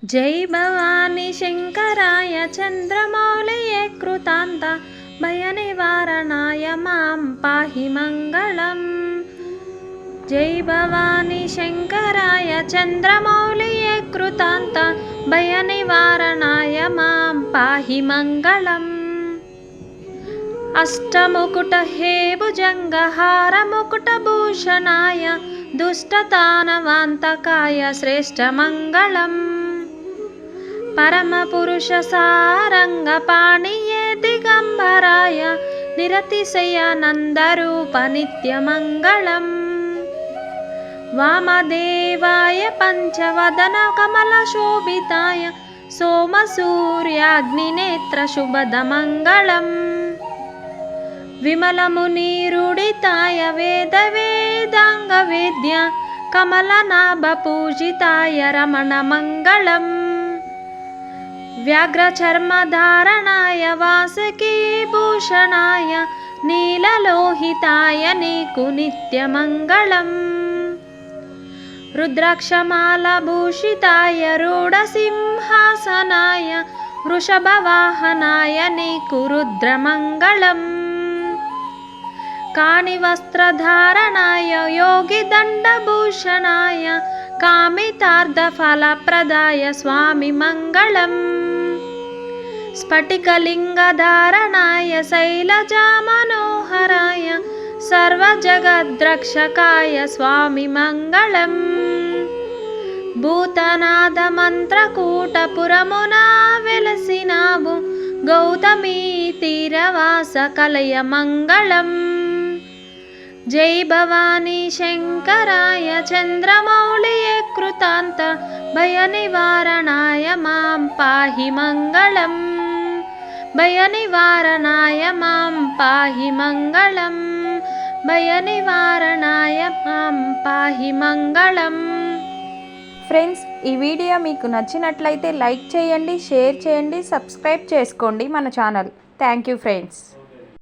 జై భవానీ శంకరాయ చంద్రమౌళియే కృతాంత భయ నివారణాయ మాం పాహి మంగళం. జై భవానీ శంకరాయ చంద్రమౌళియే కృతాంత భయ నివారణాయ మాం పాహి మంగళం. అష్టముకుట హే భుజంగహార ముకుటభూషణాయ దుష్టతానవాంతకాయ శ్రేష్టమంగళం. పరమపురుష సారంగ పాణియే దిగంబరాయ నిరతిశయానందరూప నిత్యమంగళం. వామదేవాయ పంచవదన కమలశోభితాయ సోమసూర్యాగ్నినేత్ర శుభదమంగళం. విమలమునిరుడితాయ వేద వేదాంగ వేద్య కమలనాభ పూజితాయ రమణమంగళం. వ్యాఘ్రచర్మధారణాయ వాసుకీ భూషణాయ నీలలోహితాయ నీకు నిత్యమంగళం. రుద్రాక్షమాలభూషితాయ రూఢసింహాసనాయ వృషభవాహనాయ నీకు రుద్రమంగళం. కాణివస్త్రధారణాయ యోగిదండభూషణాయ కామితార్థఫలప్రదాయ స్వామి మంగళం. స్ఫటికలింగధారణాయ శైలజామనోహరాయ సర్వజగద్రక్షకాయ స్వామి మంగళం. భూతనాథ మంత్రకూటపురమునా వెలసినావు గౌతమీ తీరవాస కలయ మంగళం. జై భవానీ శంకరాయ చంద్రమౌళియే కృతాంత భయ నివారణాయ మాం పాహి మంగళం. భయ నివారణాయ మాం పాహి మంగళం. భయ నివారణాయ మాం పాహి మంగళం. ఫ్రెండ్స్, ఈ వీడియో మీకు నచ్చినట్లయితే లైక్ చేయండి, షేర్ చేయండి, సబ్స్క్రైబ్ చేసుకోండి మన ఛానల్. Thank you friends.